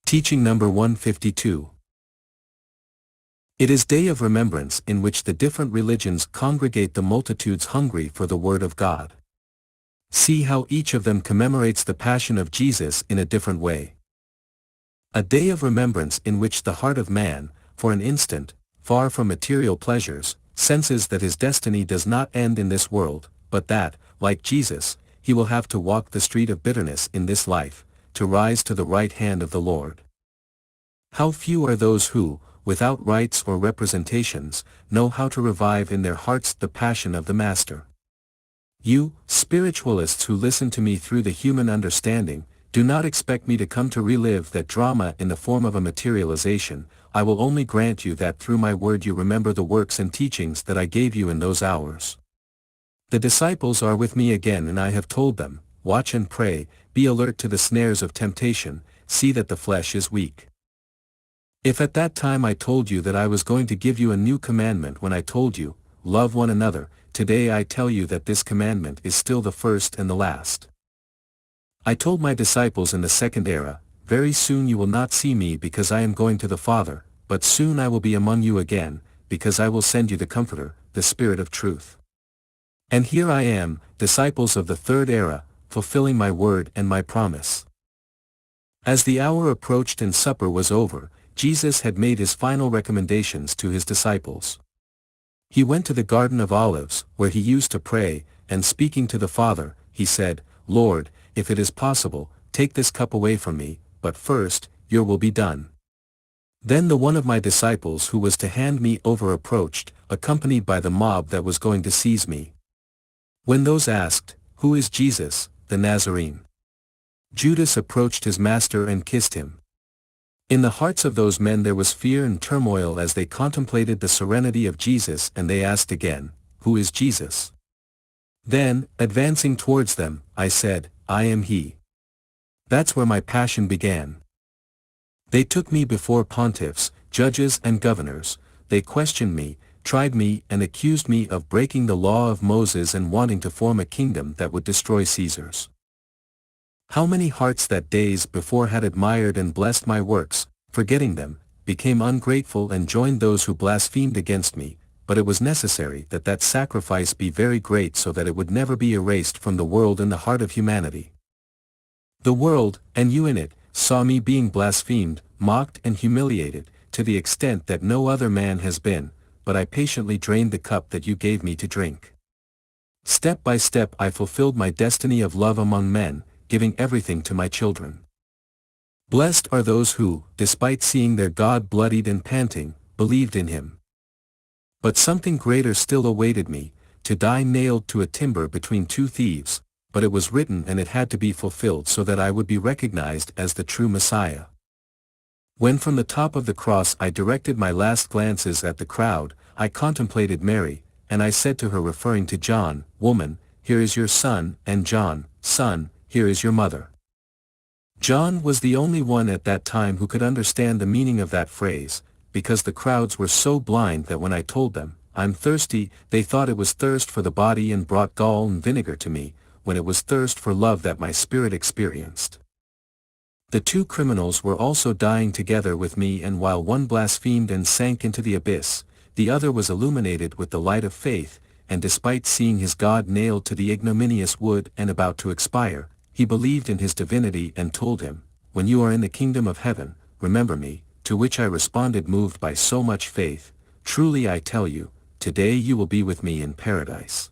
Teaching number 152. It is day of remembrance in which the different religions congregate the multitudes hungry for the word of God. See how each of them commemorates the passion of Jesus in a different way. A day of remembrance in which the heart of man, for an instant, far from material pleasures, senses that his destiny does not end in this world, but that, like Jesus, he will have to walk the street of bitterness in this life, to rise to the right hand of the Lord. How few are those who, without rites or representations, know how to revive in their hearts the passion of the Master. You, spiritualists who listen to me through the human understanding, do not expect me to come to relive that drama in the form of a materialization. I will only grant you that through my word you remember the works and teachings that I gave you in those hours. The disciples are with me again, and I have told them, watch and pray, be alert to the snares of temptation, see that the flesh is weak. If at that time I told you that I was going to give you a new commandment when I told you, love one another, today I tell you that this commandment is still the first and the last. I told my disciples in the second era, very soon you will not see me because I am going to the Father, but soon I will be among you again, because I will send you the Comforter, the Spirit of truth. And here I am, disciples of the third era, fulfilling my word and my promise. As the hour approached and supper was over, Jesus had made his final recommendations to his disciples. He went to the Garden of Olives, where he used to pray, and speaking to the Father, he said, Lord, if it is possible, take this cup away from me, but first, your will be done. Then the one of my disciples who was to hand me over approached, accompanied by the mob that was going to seize me. When those asked, Who is Jesus, the Nazarene? Judas approached his master and kissed him. In the hearts of those men there was fear and turmoil as they contemplated the serenity of Jesus, and they asked again, Who is Jesus? Then, advancing towards them, I said, I am he. That's where my passion began. They took me before pontiffs, judges and governors. They questioned me, tried me and accused me of breaking the law of Moses and wanting to form a kingdom that would destroy Caesar's. How many hearts that days before had admired and blessed my works, forgetting them, became ungrateful and joined those who blasphemed against me, but it was necessary that that sacrifice be very great so that it would never be erased from the world and the heart of humanity. The world, and you in it, saw me being blasphemed, mocked and humiliated, to the extent that no other man has been, but I patiently drained the cup that you gave me to drink. Step by step I fulfilled my destiny of love among men, giving everything to my children. Blessed are those who, despite seeing their God bloodied and panting, believed in him. But something greater still awaited me, to die nailed to a timber between two thieves, but it was written and it had to be fulfilled so that I would be recognized as the true Messiah. When from the top of the cross I directed my last glances at the crowd, I contemplated Mary, and I said to her, referring to John, Woman, here is your son, and John, Son, here is your mother. John was the only one at that time who could understand the meaning of that phrase, because the crowds were so blind that when I told them, I'm thirsty, they thought it was thirst for the body and brought gall and vinegar to me, when it was thirst for love that my spirit experienced. The two criminals were also dying together with me, and while one blasphemed and sank into the abyss, the other was illuminated with the light of faith, and despite seeing his God nailed to the ignominious wood and about to expire, he believed in his divinity and told him, When you are in the kingdom of heaven, remember me, to which I responded moved by so much faith, Truly I tell you, today you will be with me in paradise.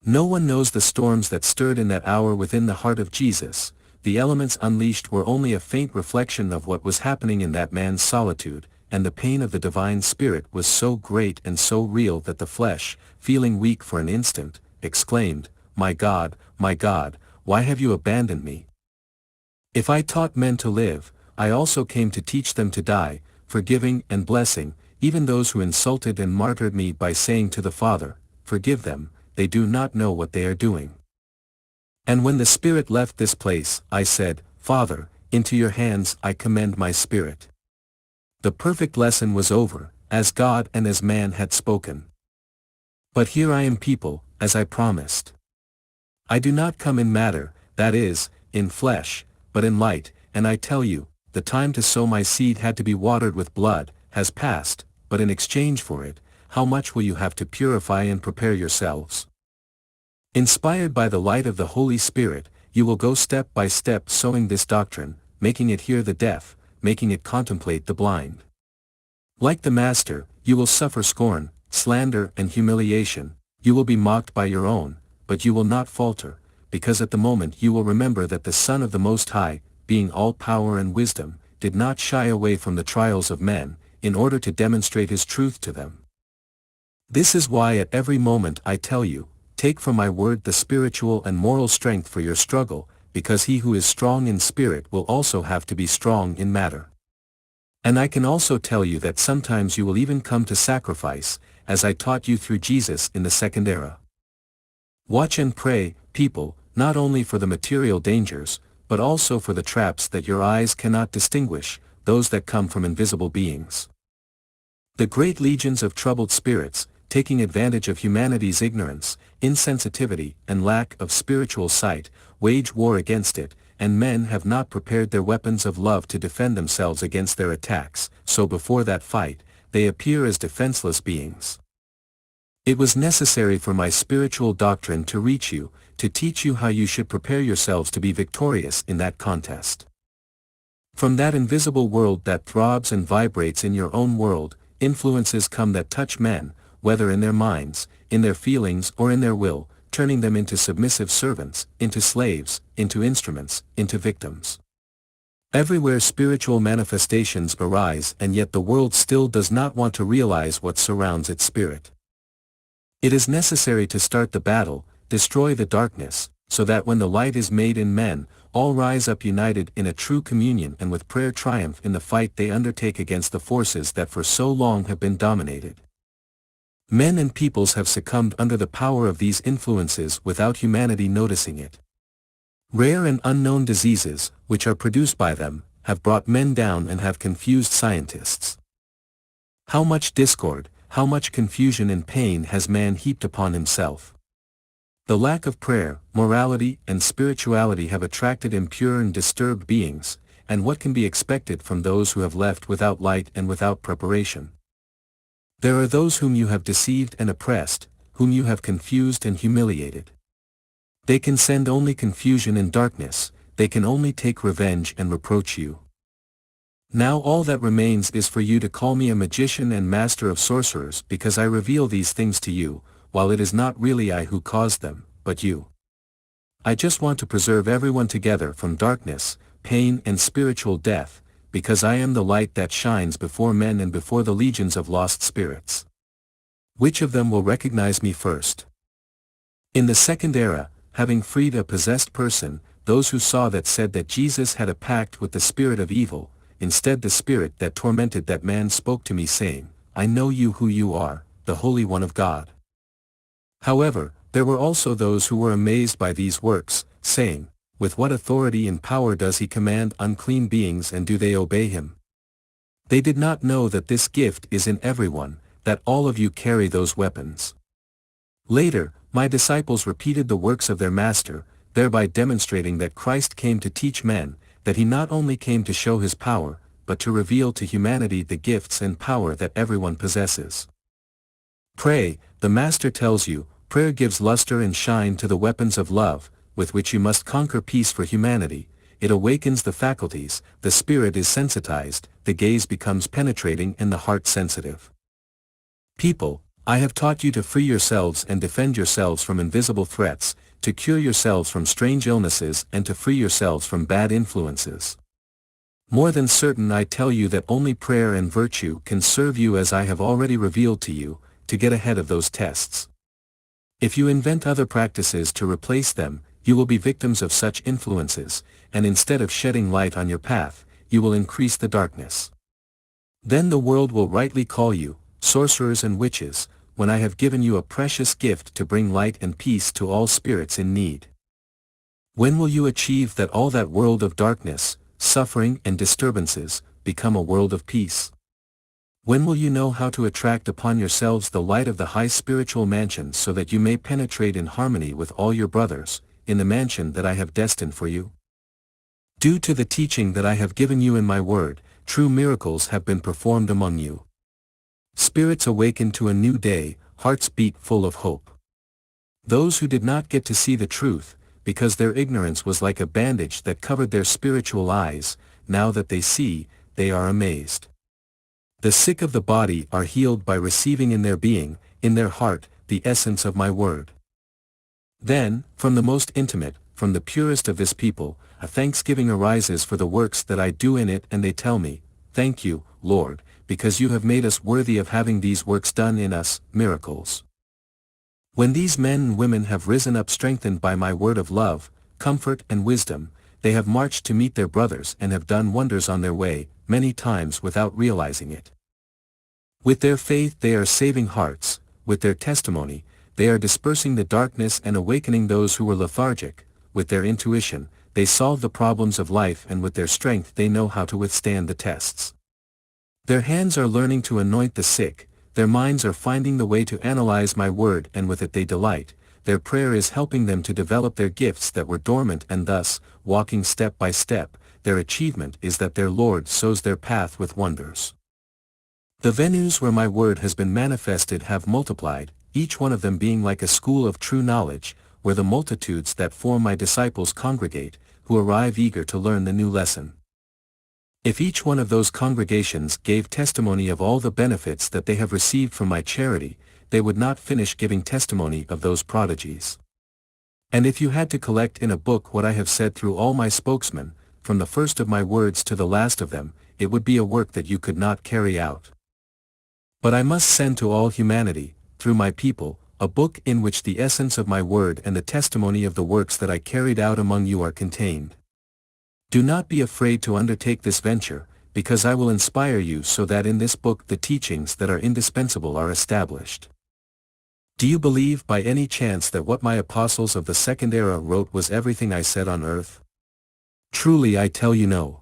No one knows the storms that stirred in that hour within the heart of Jesus. The elements unleashed were only a faint reflection of what was happening in that man's solitude, and the pain of the divine spirit was so great and so real that the flesh, feeling weak for an instant, exclaimed, my God, why have you abandoned me? If I taught men to live, I also came to teach them to die, forgiving and blessing, even those who insulted and martyred me by saying to the Father, Forgive them, they do not know what they are doing. And when the Spirit left this place, I said, Father, into your hands I commend my spirit. The perfect lesson was over, as God and as man had spoken. But here I am, people, as I promised. I do not come in matter, that is, in flesh, but in light, and I tell you, the time to sow my seed had to be watered with blood, has passed, but in exchange for it, how much will you have to purify and prepare yourselves? Inspired by the light of the Holy Spirit, you will go step by step sowing this doctrine, making it hear the deaf, making it contemplate the blind. Like the Master, you will suffer scorn, slander and humiliation, you will be mocked by your own, but you will not falter, because at the moment you will remember that the Son of the Most High, being all power and wisdom, did not shy away from the trials of men, in order to demonstrate his truth to them. This is why at every moment I tell you, take from my word the spiritual and moral strength for your struggle, because he who is strong in spirit will also have to be strong in matter. And I can also tell you that sometimes you will even come to sacrifice, as I taught you through Jesus in the second era. Watch and pray, people, not only for the material dangers, but also for the traps that your eyes cannot distinguish, those that come from invisible beings. The great legions of troubled spirits, taking advantage of humanity's ignorance, insensitivity, and lack of spiritual sight, wage war against it, and men have not prepared their weapons of love to defend themselves against their attacks, so before that fight, they appear as defenseless beings. It was necessary for my spiritual doctrine to reach you, to teach you how you should prepare yourselves to be victorious in that contest. From that invisible world that throbs and vibrates in your own world, influences come that touch men, whether in their minds, in their feelings or in their will, turning them into submissive servants, into slaves, into instruments, into victims. Everywhere spiritual manifestations arise, and yet the world still does not want to realize what surrounds its spirit. It is necessary to start the battle, destroy the darkness, so that when the light is made in men, all rise up united in a true communion and with prayer triumph in the fight they undertake against the forces that for so long have been dominated. Men and peoples have succumbed under the power of these influences without humanity noticing it. Rare and unknown diseases, which are produced by them, have brought men down and have confused scientists. How much discord, how much confusion and pain has man heaped upon himself? The lack of prayer, morality and spirituality have attracted impure and disturbed beings, and what can be expected from those who have left without light and without preparation? There are those whom you have deceived and oppressed, whom you have confused and humiliated. They can send only confusion and darkness, they can only take revenge and reproach you. Now all that remains is for you to call me a magician and master of sorcerers because I reveal these things to you, while it is not really I who caused them, but you. I just want to preserve everyone together from darkness, pain and spiritual death, because I am the light that shines before men and before the legions of lost spirits. Which of them will recognize me first? In the second era, having freed a possessed person, those who saw that said that Jesus had a pact with the spirit of evil, instead the spirit that tormented that man spoke to me saying, I know you who you are, the Holy One of God. However, there were also those who were amazed by these works, saying, with what authority and power does he command unclean beings and do they obey him? They did not know that this gift is in everyone, that all of you carry those weapons. Later, my disciples repeated the works of their master, thereby demonstrating that Christ came to teach men, that he not only came to show his power, but to reveal to humanity the gifts and power that everyone possesses. Pray, the Master tells you, prayer gives luster and shine to the weapons of love, with which you must conquer peace for humanity. It awakens the faculties, the spirit is sensitized, the gaze becomes penetrating and the heart sensitive. People, I have taught you to free yourselves and defend yourselves from invisible threats, to cure yourselves from strange illnesses and to free yourselves from bad influences. More than certain I tell you that only prayer and virtue can serve you as I have already revealed to you, to get ahead of those tests. If you invent other practices to replace them, you will be victims of such influences, and instead of shedding light on your path, you will increase the darkness. Then the world will rightly call you, sorcerers and witches, when I have given you a precious gift to bring light and peace to all spirits in need. When will you achieve that all that world of darkness, suffering and disturbances, become a world of peace? When will you know how to attract upon yourselves the light of the high spiritual mansion so that you may penetrate in harmony with all your brothers, in the mansion that I have destined for you? Due to the teaching that I have given you in my word, true miracles have been performed among you. Spirits awaken to a new day, hearts beat full of hope. Those who did not get to see the truth, because their ignorance was like a bandage that covered their spiritual eyes, now that they see, they are amazed. The sick of the body are healed by receiving in their being, in their heart, the essence of my word. Then, from the most intimate, from the purest of this people, a thanksgiving arises for the works that I do in it, and they tell me, "Thank you, Lord, because you have made us worthy of having these works done in us, miracles." When these men and women have risen up strengthened by my word of love, comfort and wisdom, they have marched to meet their brothers and have done wonders on their way, many times without realizing it. With their faith they are saving hearts, with their testimony, they are dispersing the darkness and awakening those who were lethargic, with their intuition, they solve the problems of life, and with their strength they know how to withstand the tests. Their hands are learning to anoint the sick, their minds are finding the way to analyze my word, and with it they delight. Their prayer is helping them to develop their gifts that were dormant, and thus, walking step by step, their achievement is that their Lord sows their path with wonders. The venues where my word has been manifested have multiplied, each one of them being like a school of true knowledge, where the multitudes that form my disciples congregate, who arrive eager to learn the new lesson. If each one of those congregations gave testimony of all the benefits that they have received from my charity, they would not finish giving testimony of those prodigies. And if you had to collect in a book what I have said through all my spokesmen, from the first of my words to the last of them, it would be a work that you could not carry out. But I must send to all humanity, through my people, a book in which the essence of my word and the testimony of the works that I carried out among you are contained. Do not be afraid to undertake this venture, because I will inspire you so that in this book the teachings that are indispensable are established. Do you believe by any chance that what my apostles of the second era wrote was everything I said on earth? Truly I tell you no.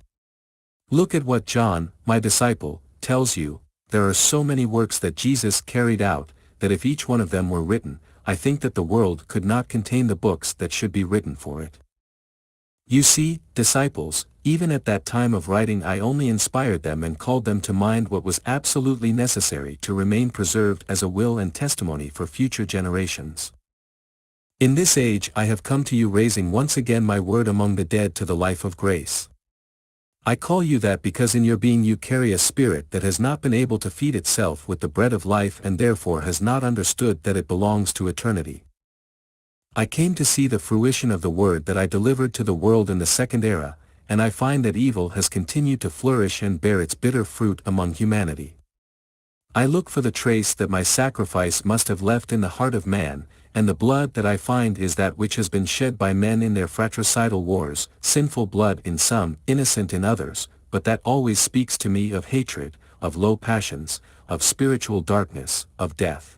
Look at what John, my disciple, tells you. There are so many works that Jesus carried out, that if each one of them were written, I think that the world could not contain the books that should be written for it. You see, disciples, even at that time of writing I only inspired them and called them to mind what was absolutely necessary to remain preserved as a will and testimony for future generations. In this age I have come to you raising once again my word among the dead to the life of grace. I call you that because in your being you carry a spirit that has not been able to feed itself with the bread of life and therefore has not understood that it belongs to eternity. I came to see the fruition of the word that I delivered to the world in the second era, and I find that evil has continued to flourish and bear its bitter fruit among humanity. I look for the trace that my sacrifice must have left in the heart of man, and the blood that I find is that which has been shed by men in their fratricidal wars, sinful blood in some, innocent in others, but that always speaks to me of hatred, of low passions, of spiritual darkness, of death.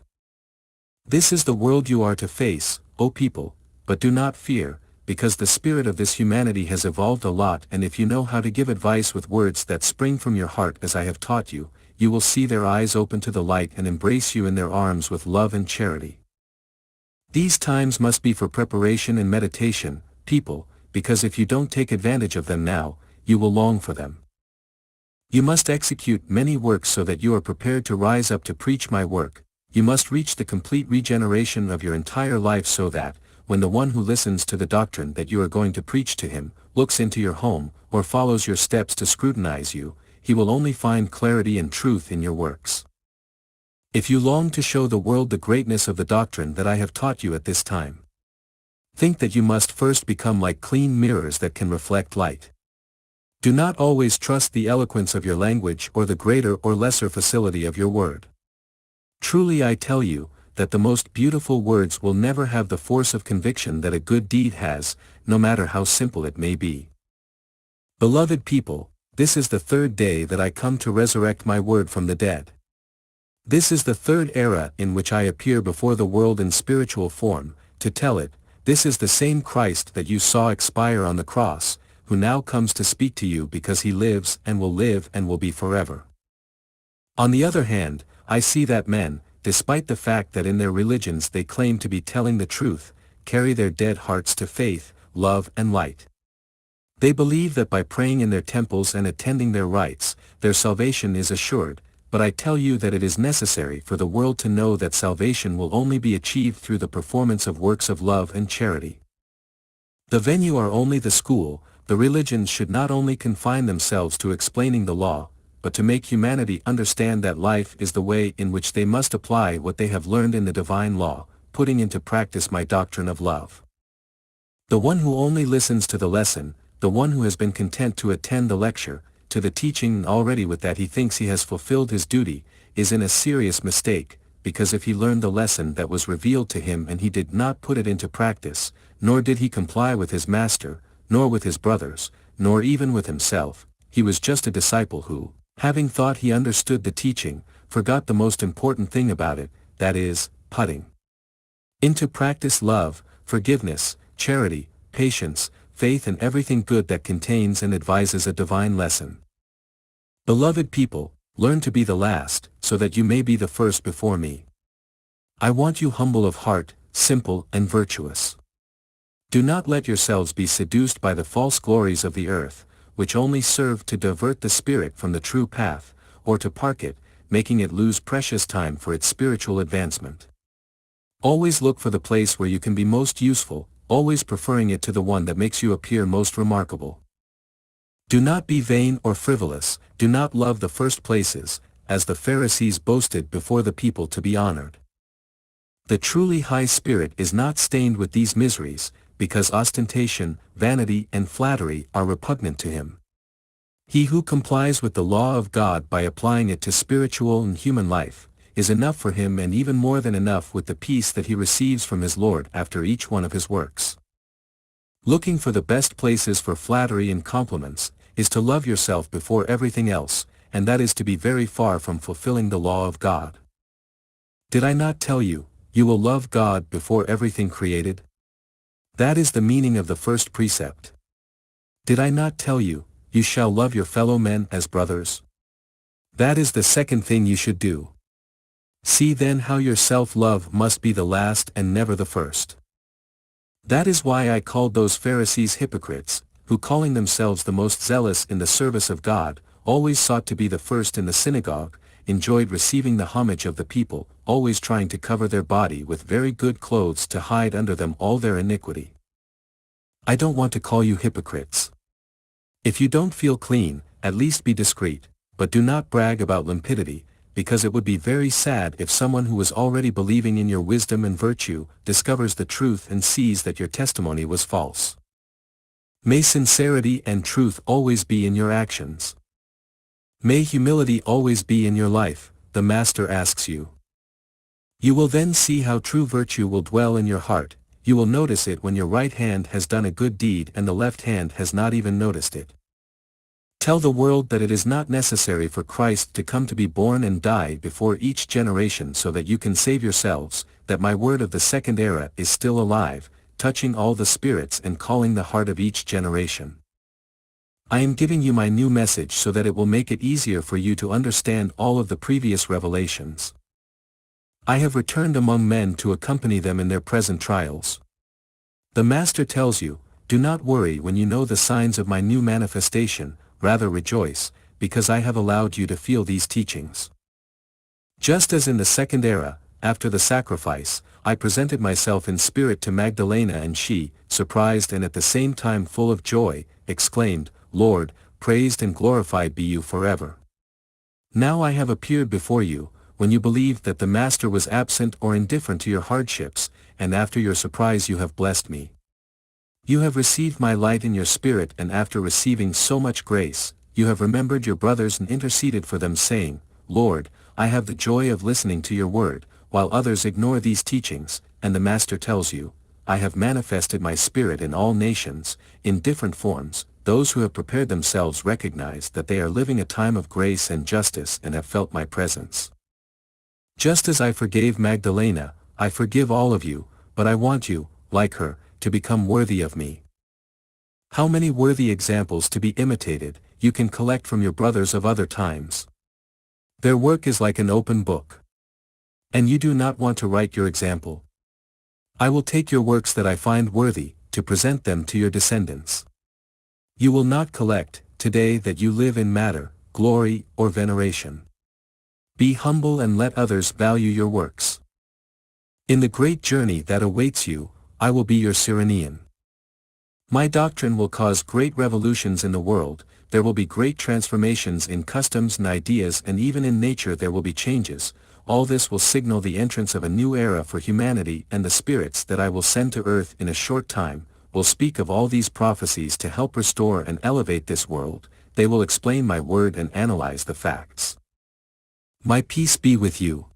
This is the world you are to face, O people, but do not fear, because the spirit of this humanity has evolved a lot, and if you know how to give advice with words that spring from your heart as I have taught you, you will see their eyes open to the light and embrace you in their arms with love and charity. These times must be for preparation and meditation, people, because if you don't take advantage of them now, you will long for them. You must execute many works so that you are prepared to rise up to preach my work. You must reach the complete regeneration of your entire life so that, when the one who listens to the doctrine that you are going to preach to him, looks into your home, or follows your steps to scrutinize you, he will only find clarity and truth in your works. If you long to show the world the greatness of the doctrine that I have taught you at this time, think that you must first become like clean mirrors that can reflect light. Do not always trust the eloquence of your language or the greater or lesser facility of your word. Truly I tell you, that the most beautiful words will never have the force of conviction that a good deed has, no matter how simple it may be. Beloved people, this is the third day that I come to resurrect my word from the dead. This is the third era in which I appear before the world in spiritual form, to tell it, this is the same Christ that you saw expire on the cross, who now comes to speak to you because he lives and will be forever. On the other hand, I see that men, despite the fact that in their religions they claim to be telling the truth, carry their dead hearts to faith, love and light. They believe that by praying in their temples and attending their rites, their salvation is assured, but I tell you that it is necessary for the world to know that salvation will only be achieved through the performance of works of love and charity. The venue are only the school. The religions should not only confine themselves to explaining the law, but to make humanity understand that life is the way in which they must apply what they have learned in the divine law, putting into practice my doctrine of love. The one who only listens to the lesson, the one who has been content to attend the lecture, to the teaching and already with that he thinks he has fulfilled his duty, is in a serious mistake, because if he learned the lesson that was revealed to him and he did not put it into practice, nor did he comply with his master, nor with his brothers, nor even with himself, he was just a disciple who, having thought he understood the teaching, forgot the most important thing about it, that is, putting into practice love, forgiveness, charity, patience, faith and everything good that contains and advises a divine lesson. Beloved people, learn to be the last, so that you may be the first before me. I want you humble of heart, simple and virtuous. Do not let yourselves be seduced by the false glories of the earth, which only serve to divert the spirit from the true path, or to park it, making it lose precious time for its spiritual advancement. Always look for the place where you can be most useful, always preferring it to the one that makes you appear most remarkable. Do not be vain or frivolous, do not love the first places, as the Pharisees boasted before the people to be honored. The truly high spirit is not stained with these miseries, because ostentation, vanity and flattery are repugnant to him. He who complies with the law of God by applying it to spiritual and human life, is enough for him and even more than enough with the peace that he receives from his Lord after each one of his works. Looking for the best places for flattery and compliments, is to love yourself before everything else, and that is to be very far from fulfilling the law of God. Did I not tell you, you will love God before everything created? That is the meaning of the first precept. Did I not tell you, you shall love your fellow men as brothers? That is the second thing you should do. See then how your self-love must be the last and never the first. That is why I called those Pharisees hypocrites, who calling themselves the most zealous in the service of God, always sought to be the first in the synagogue, enjoyed receiving the homage of the people, always trying to cover their body with very good clothes to hide under them all their iniquity. I don't want to call you hypocrites. If you don't feel clean, at least be discreet, but do not brag about limpidity, because it would be very sad if someone who was already believing in your wisdom and virtue, discovers the truth and sees that your testimony was false. May sincerity and truth always be in your actions. May humility always be in your life, the Master asks you. You will then see how true virtue will dwell in your heart. You will notice it when your right hand has done a good deed and the left hand has not even noticed it. Tell the world that it is not necessary for Christ to come to be born and die before each generation so that you can save yourselves, that my word of the second era is still alive, touching all the spirits and calling the heart of each generation. I am giving you my new message so that it will make it easier for you to understand all of the previous revelations. I have returned among men to accompany them in their present trials. The Master tells you, do not worry when you know the signs of my new manifestation, rather rejoice, because I have allowed you to feel these teachings. Just as in the second era, after the sacrifice, I presented myself in spirit to Magdalena and she, surprised and at the same time full of joy, exclaimed, Lord, praised and glorified be you forever. Now I have appeared before you, when you believed that the Master was absent or indifferent to your hardships, and after your surprise you have blessed me. You have received my light in your spirit and after receiving so much grace, you have remembered your brothers and interceded for them saying, Lord, I have the joy of listening to your word, while others ignore these teachings, and the Master tells you, I have manifested my spirit in all nations, in different forms. Those who have prepared themselves recognize that they are living a time of grace and justice and have felt my presence. Just as I forgave Magdalena, I forgive all of you, but I want you, like her, to become worthy of me. How many worthy examples to be imitated, you can collect from your brothers of other times. Their work is like an open book. And you do not want to write your example. I will take your works that I find worthy, to present them to your descendants. You will not collect, today that you live in matter, glory, or veneration. Be humble and let others value your works. In the great journey that awaits you, I will be your Cyrenean. My doctrine will cause great revolutions in the world, there will be great transformations in customs and ideas, and even in nature there will be changes. All this will signal the entrance of a new era for humanity, and the spirits that I will send to earth in a short time will speak of all these prophecies to help restore and elevate this world. They will explain my word and analyze the facts. My peace be with you.